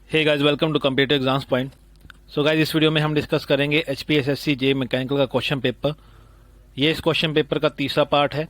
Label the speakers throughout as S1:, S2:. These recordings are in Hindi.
S1: Hey guys, welcome to computer exams point. So guys, इस वीडियो में हम डिस्कस करेंगे एचपीएसएससी जे मैकेनिकल का क्वेश्चन पेपर। ये इस क्वेश्चन पेपर का तीसरा पार्ट है।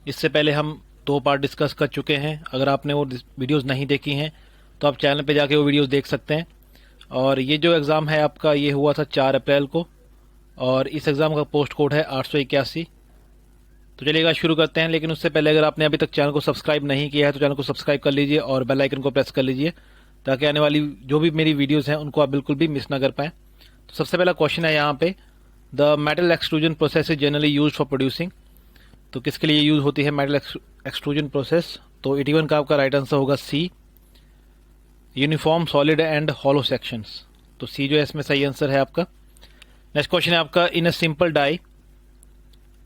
S1: इससे पहले हम 2 पार्ट डिस्कस कर चुके हैं। अगर आपने वो वीडियोस नहीं देखी हैं तो आप चैनल पे जाके वो वीडियोस देख सकते हैं। और ये जो एग्ज़ाम है आपका, ये हुआ था 4 अप्रैल को और इस एग्ज़ाम का पोस्ट कोड है 881। तो चलिएगा शुरू करते हैं। लेकिन उससे पहले अगर आपने अभी तक चैनल को सब्सक्राइब नहीं किया है तो चैनल को सब्सक्राइब कर लीजिए और बेल आइकन को प्रेस कर लीजिए, ताकि आने वाली जो भी मेरी वीडियोस हैं उनको आप बिल्कुल भी मिस ना कर पाएँ। तो सबसे पहला क्वेश्चन है यहाँ पे, the metal extrusion process is generally use for producing. तो किसके लिए यूज होती है मेटल एक्सट्रूजन प्रोसेस? तो 81 का आपका राइट आंसर होगा C, uniform solid and hollow sections. तो सी जो है इसमें सही आंसर है आपका। नेक्स्ट क्वेश्चन है आपका, इन अ सिंपल डाई।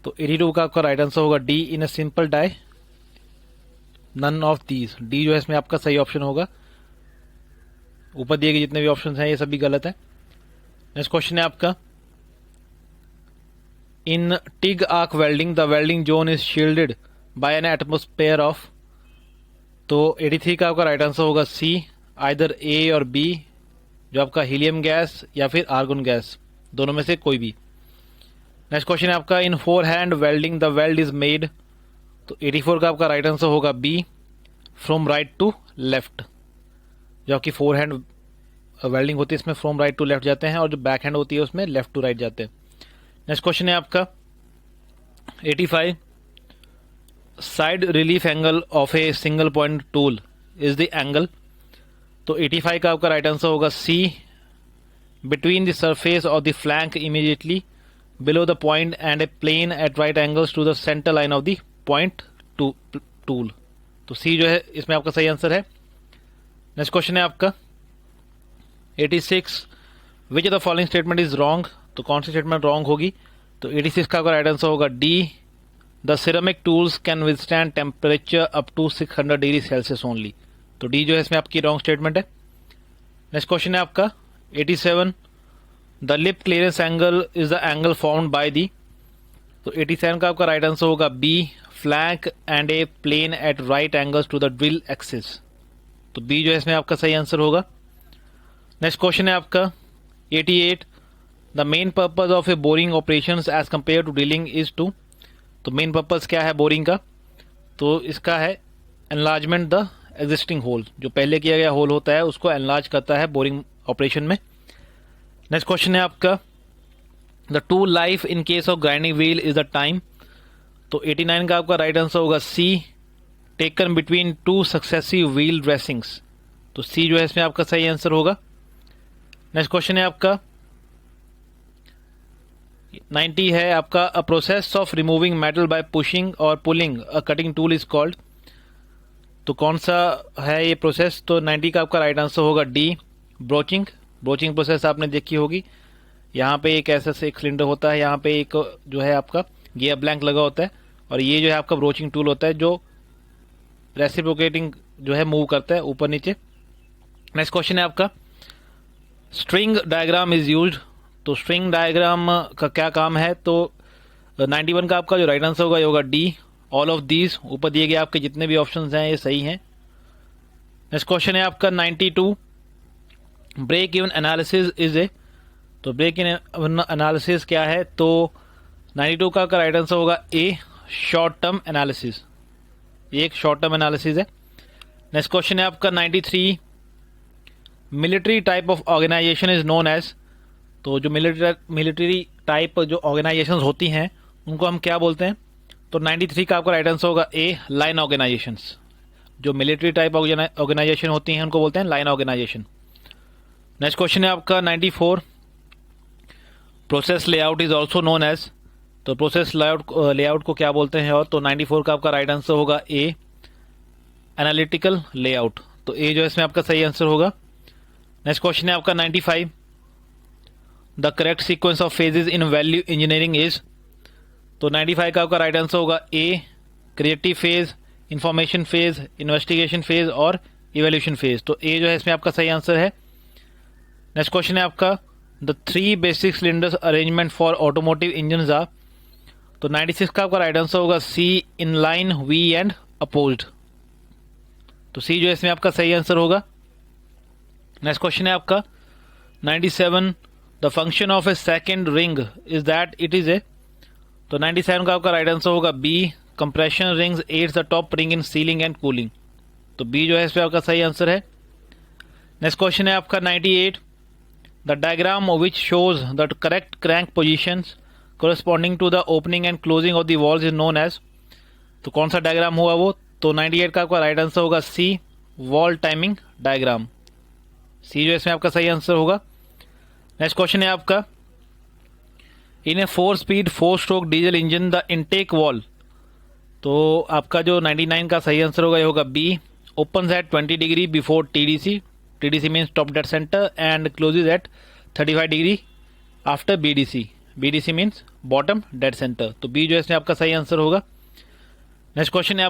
S1: तो 82 का आपका राइट आंसर होगा D, in a simple die none of these. D जो है इसमें आपका सही ऑप्शन होगा। ऊपर दिए गए जितने भी ऑप्शंस हैं ये सभी गलत है। नेक्स्ट क्वेश्चन है आपका, in TIG arc welding the welding zone is shielded by an atmosphere of. तो 83 का आपका राइट आंसर होगा सी, आइदर ए और बी, जो आपका हीलियम गैस या फिर आर्गन गैस, दोनों में से कोई भी। नेक्स्ट क्वेश्चन है आपका, in forehand welding the weld is made. तो 84 का आपका राइट आंसर होगा B, from right to left. जो आपकी फोर हैंड वेल्डिंग होती है इसमें फ्रॉम राइट टू लेफ्ट जाते हैं, और जो बैक हैंड होती है उसमें लेफ्ट टू राइट जाते हैं। नेक्स्ट क्वेश्चन है आपका 85, side relief angle of a single point tool is the angle. तो 85 का आपका राइट आंसर होगा C, between the surface of the flank immediately below the point and a plane at right angles to the centre line of the point tool. तो सी जो है इसमें आपका सही आंसर है। नेक्स्ट क्वेश्चन है आपका 86, विच of the following statement is wrong. तो कौन सी स्टेटमेंट रॉन्ग होगी? तो 86 का आपका राइट आंसर होगा D, the ceramic tools can withstand temperature up to 600 degree Celsius only. तो डी जो है इसमें आपकी रॉन्ग स्टेटमेंट है। नेक्स्ट क्वेश्चन है आपका 87, the lip clearance angle is the angle formed by the. तो 87 का आपका राइट आंसर होगा B, flank and a plane at right angles to the drill axis. तो बी जो है इसमें आपका सही आंसर होगा। नेक्स्ट क्वेश्चन है आपका 88, the main purpose of a boring operations as compare to drilling is to. तो मेन पर्पज क्या है बोरिंग का? तो इसका है एनलार्जमेंट द एग्जिस्टिंग होल। जो पहले किया गया होल होता है उसको एनलार्ज करता है बोरिंग ऑपरेशन में। नेक्स्ट क्वेश्चन है आपका, the tool life in case of grinding wheel is the time. तो 89 का आपका राइट आंसर होगा C, taken between 2 successive wheel dressings. तो सी जो है इसमें आपका सही आंसर होगा। नेक्स्ट क्वेश्चन है आपका 90 है आपका, a process of removing metal by pushing और pulling a cutting tool is called. तो कौन सा है ये प्रोसेस? तो 90 का आपका राइट आंसर होगा डी, ब्रोचिंग। ब्रोचिंग प्रोसेस आपने देखी होगी। यहाँ पे एक ऐसा से एक सिलेंडर होता है, यहाँ पे एक जो है आपका गियर ब्लैंक लगा होता है, और ये जो है आपका ब्रोचिंग टूल होता है जो रेसिप्रोकेटिंग जो है मूव करता है ऊपर नीचे। नेक्स्ट क्वेश्चन है आपका, स्ट्रिंग डायग्राम इज यूज्ड। तो स्ट्रिंग डायग्राम का क्या काम है? तो 91 का आपका जो राइट आंसर होगा ये होगा डी, ऑल ऑफ दीज। ऊपर दिए गए आपके जितने भी ऑप्शंस हैं ये सही हैं। नेक्स्ट क्वेश्चन है आपका 92, break even analysis is a. तो ब्रेक इवन एनालिसिस क्या है? तो 92 का राइट आंसर होगा ए, शॉर्ट टर्म एनालिसिस। ये एक शॉर्ट टर्म एनालिसिस है। नेक्स्ट क्वेश्चन है आपका 93, military type of organization is known as. तो जो मिलिट्री टाइप जो ऑर्गेनाइजेशंस होती हैं उनको हम क्या बोलते हैं? तो 93 का आपका राइट आंसर होगा ए, लाइन ऑर्गेनाइजेशंस। जो मिलिट्री टाइप ऑर्गेनाइजेशन होती हैं उनको बोलते हैं लाइन ऑर्गेनाइजेशन। नेक्स्ट क्वेश्चन है आपका 94, process layout is also known as. तो प्रोसेस लेआउट को क्या बोलते हैं? और तो 94 का आपका राइट आंसर होगा ए, एनालिटिकल लेआउट। तो ए जो है इसमें आपका सही आंसर होगा। नेक्स्ट क्वेश्चन है आपका 95, the correct sequence of phases in value engineering is. तो 95 का आपका राइट आंसर होगा A, creative phase, information phase, investigation phase और इवेल्यूशन फेज। तो ए जो है इसमें आपका सही आंसर है। नेक्स्ट क्वेश्चन है आपका, the 3 basic cylinders arrangement for automotive engine are. तो 96 का आपका राइट आंसर होगा C, in line, V and opposed. तो सी जो है इसमें आपका सही आंसर होगा। नेक्स्ट क्वेश्चन है आपका 97, the function of a second ring is that it is a, तो 97 का आपका राइट आंसर होगा B, compression rings aids the top ring in sealing and cooling, तो बी जो है इस पे आपका सही आंसर है। नेक्स्ट क्वेश्चन है आपका 98, the diagram which shows the correct crank positions corresponding to the opening and closing of the walls is known as, तो कौन सा डायग्राम हुआ वो, तो 98 का आपका राइट आंसर होगा सी, वॉल टाइमिंग डायग्राम, सी जो इसमें आपका सही आंसर होगा। नेक्स्ट क्वेश्चन है आपका इन ए 4-स्पीड 4-स्ट्रोक diesel engine the intake valve, तो आपका जो 99 का सही आंसर होगा ये होगा B, opens at 20 degree before TDC, TDC means top dead centre, and closes at 35 degree after BDC, BDC means bottom dead centre, तो बी जो है इसमें आपका सही आंसर होगा। नेक्स्ट क्वेश्चन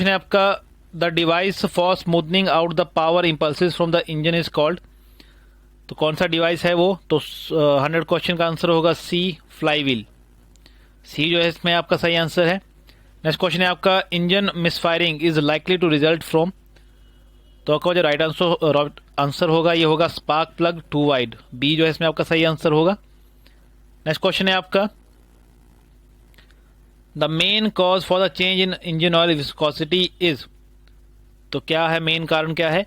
S1: है आपका the device for smoothening out the power impulses from the engine is called, तो कौन सा डिवाइस है वो, तो 100 क्वेश्चन का आंसर होगा सी, फ्लाई व्हील, सी जो है इसमें आपका सही आंसर है। नेक्स्ट क्वेश्चन है आपका engine misfiring is likely to result from, तो आपका जो राइट आंसर होगा ये होगा spark plug too wide, B जो है इसमें आपका सही आंसर होगा। नेक्स्ट क्वेश्चन है आपका the main cause for the change in engine oil viscosity is, तो क्या है मेन कारण क्या है,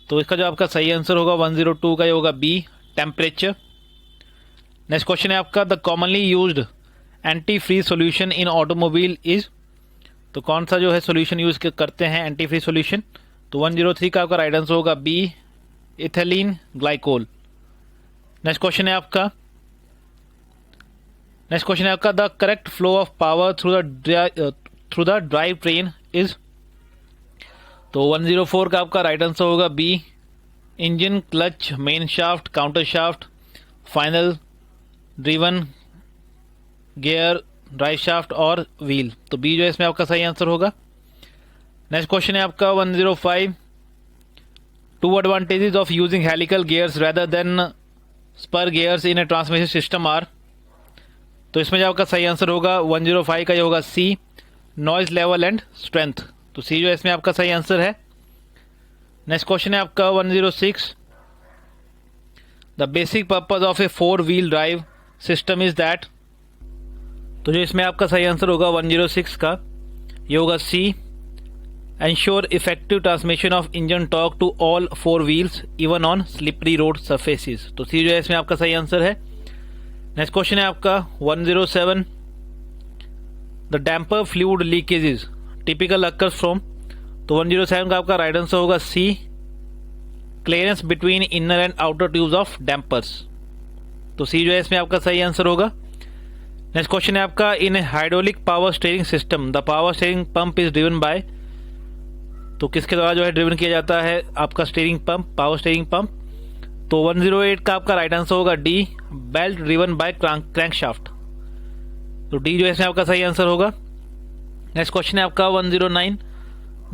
S1: तो इसका जो आपका सही आंसर होगा 102 का ये होगा बी, टेम्परेचर। नेक्स्ट क्वेश्चन है आपका the commonly used anti freeze solution in automobile is, तो कौन सा जो है सोल्यूशन यूज करते हैं एंटी फ्रीज सोल्यूशन, तो 103 का आपका राइट आंसर होगा B, ethylene glycol. Next question है आपका the correct flow of power through the drive train is, तो 104 का आपका राइट आंसर होगा B, engine, clutch, main shaft, counter shaft, final, driven, gear, drive shaft और व्हील, तो बी जो है इसमें आपका सही आंसर होगा। नेक्स्ट क्वेश्चन है आपका 105, two advantages of using helical gears rather than spur gears in a transmission system are, तो इसमें जो आपका सही आंसर होगा 105 का ये होगा सी, नॉइज लेवल एंड स्ट्रेंथ, तो सी जो है इसमें आपका सही आंसर है। नेक्स्ट क्वेश्चन है आपका 106, the basic purpose of A 4-व्हील drive system is that, तो जो इसमें आपका सही आंसर होगा 106 का ये होगा C, ensure effective transmission of engine torque to all 4 wheels even on slippery road surfaces, तो सी जो है इसमें आपका सही आंसर है। नेक्स्ट क्वेश्चन है आपका 107, the damper fluid leakages typical occurs from, तो 107 का आपका राइट आंसर होगा C, clearance between inner and outer tubes of dampers, तो सी जो है इसमें आपका सही आंसर होगा। नेक्स्ट क्वेश्चन है आपका in a hydraulic power steering system the power steering pump is driven by, तो किसके द्वारा जो है ड्रिवन किया जाता है आपका steering pump, power steering pump, तो 108 का आपका राइट आंसर होगा D, belt driven by crankshaft, तो डी जो है इसमें आपका सही आंसर होगा। नेक्स्ट क्वेश्चन है आपका 109,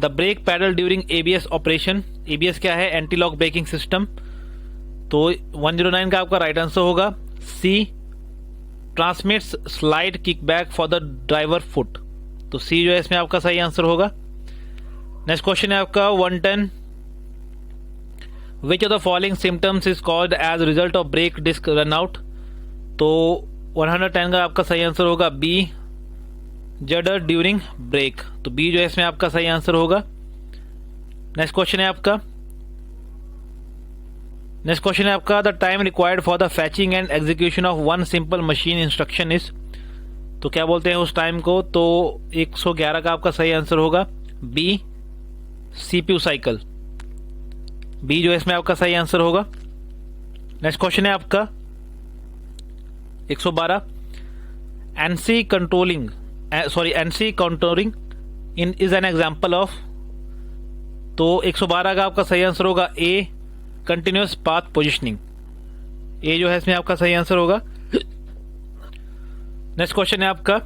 S1: the brake pedal during ABS operation, ABS क्या है, एंटी लॉक ब्रेकिंग सिस्टम, तो 109 का आपका राइट आंसर होगा C, transmits slide kickback for the driver foot, तो सी जो है इसमें आपका सही आंसर होगा। नेक्स्ट क्वेश्चन है आपका 110, which of the following symptoms is called as result of brake disc run out, तो 110 का आपका सही आंसर होगा बी, जडर ड्यूरिंग ब्रेक, तो बी जो है इसमें आपका सही आंसर होगा। नेक्स्ट क्वेश्चन है आपका the time required for the फैचिंग and execution of one simple machine instruction is, तो क्या बोलते हैं उस टाइम को, तो 111 का आपका सही आंसर होगा बी, सीपीयू साइकिल, बी जो है इसमें आपका सही आंसर होगा। नेक्स्ट क्वेश्चन है आपका 112, NC controlling in is an example of, तो 112 का आपका सही आंसर होगा ए, कंटिन्यूअस पाथ पोजिशनिंग, ए जो है इसमें आपका सही आंसर होगा। नेक्स्ट क्वेश्चन है आपका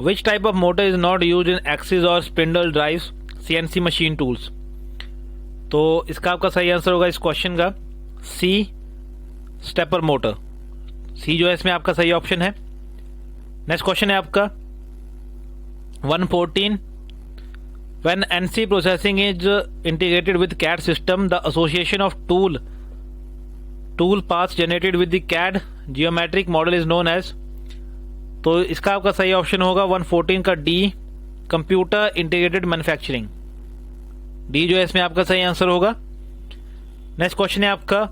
S1: which type of motor is not used in axis और spindle drives CNC machine tools, तो इसका आपका सही आंसर होगा इस क्वेश्चन का सी, स्टेपर मोटर, सी जो है इसमें आपका सही ऑप्शन है। नेक्स्ट क्वेश्चन है आपका 114, When NC processing is integrated with CAD system, the association of tool paths generated with the CAD geometric model is known as। तो इसका आपका सही ऑप्शन होगा 114 का D, computer integrated manufacturing. D जो है इसमें आपका सही आंसर होगा। नेक्स्ट क्वेश्चन है आपका,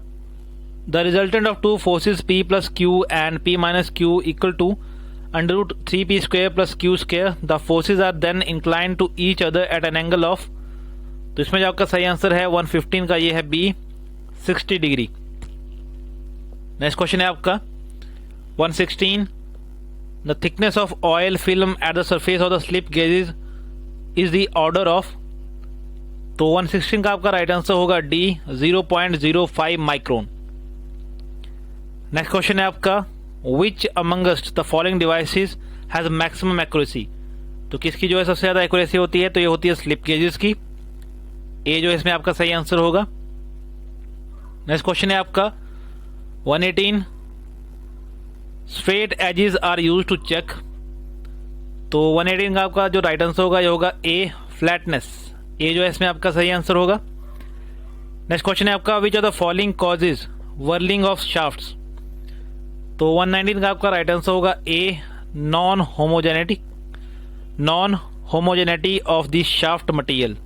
S1: the resultant of two forces P plus Q and P minus Q equal to √3p square plus Q square. The forces are then inclined to each other at an angle of. तो इसमें जो आपका सही आंसर है 115 का ये है बी, 60 डिग्री। नेक्स्ट क्वेश्चन है आपका 116, the thickness of oil film at the surface of the slip gauges is the order of. तो 116 का आपका राइट आंसर होगा डी, 0.05 माइक्रोन। नेक्स्ट क्वेश्चन है आपका, which amongst the following devices has maximum accuracy. तो किसकी जो है सबसे ज्यादा एक्यूरेसी होती है, तो ये होती है स्लिप गेजेस की। ए जो है इसमें आपका सही आंसर होगा। नेक्स्ट क्वेश्चन है आपका 118, straight edges are used to check. तो 118 का आपका जो राइट आंसर होगा ये होगा ए, फ्लैटनेस। ए जो है इसमें आपका सही आंसर होगा। नेक्स्ट क्वेश्चन है आपका, which are the following causes whirling of shafts. तो 119 का आपका राइट आंसर होगा A, non homogeneity of the shaft material.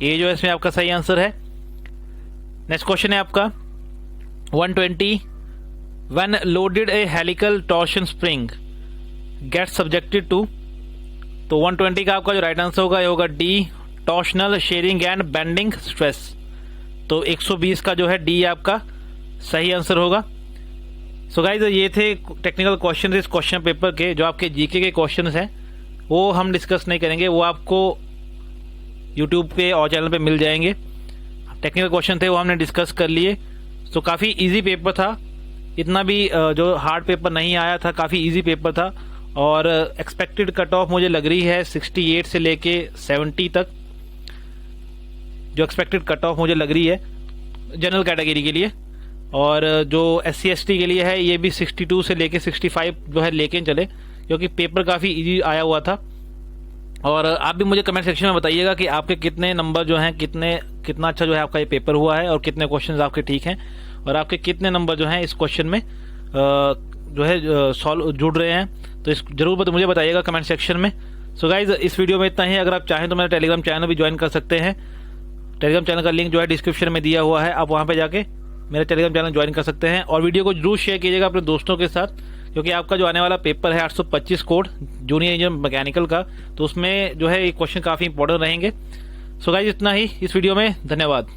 S1: A जो है इसमें आपका सही आंसर है। नेक्स्ट क्वेश्चन है आपका 120, when loaded a helical torsion spring get subjected to. तो 120 का आपका जो राइट आंसर होगा ये होगा D, torsional sharing and bending stress. तो 120 का जो है डी आपका सही आंसर होगा। सो गाइज ये थे टेक्निकल क्वेश्चन इस क्वेश्चन पेपर के। जो आपके जीके के क्वेश्चन हैं वो हम डिस्कस नहीं करेंगे, वो आपको यूट्यूब पे और चैनल पे मिल जाएंगे। टेक्निकल क्वेश्चन थे वो हमने डिस्कस कर लिए। सो काफ़ी इजी पेपर था, इतना भी जो हार्ड पेपर नहीं आया था, काफ़ी इजी पेपर था। और एक्सपेक्टेड कट ऑफ मुझे लग रही है 68 से लेके 70 तक, जो एक्सपेक्टेड कट ऑफ मुझे लग रही है जनरल कैटेगरी के लिए। और जो SC ST के लिए है ये भी 62 से लेके 65 जो है लेके चले, क्योंकि पेपर काफ़ी इजी आया हुआ था। और आप भी मुझे कमेंट सेक्शन में बताइएगा कि आपके कितने नंबर जो हैं, कितना अच्छा जो है आपका ये पेपर हुआ है और कितने क्वेश्चंस आपके ठीक हैं, और आपके कितने नंबर जो हैं इस क्वेश्चन में जो है सॉल्व जुड़ रहे हैं। तो इस जरूर मुझे बताइएगा कमेंट सेक्शन में। सो गाइज इस वीडियो में इतना ही। अगर आप चाहें तो मेरा टेलीग्राम चैनल भी ज्वाइन कर सकते हैं। टेलीग्राम चैनल का लिंक जो है डिस्क्रिप्शन में दिया हुआ है, आप वहाँ पे जाके मेरा टेलीग्राम चैनल ज्वाइन कर सकते हैं। और वीडियो को जरूर शेयर कीजिएगा अपने दोस्तों के साथ, क्योंकि आपका जो आने वाला पेपर है 825 कोड जूनियर इंजीनियर मैकेनिकल का, तो उसमें जो है ये क्वेश्चन काफ़ी इंपॉर्टेंट रहेंगे। सो गाइज इतना ही इस वीडियो में, धन्यवाद।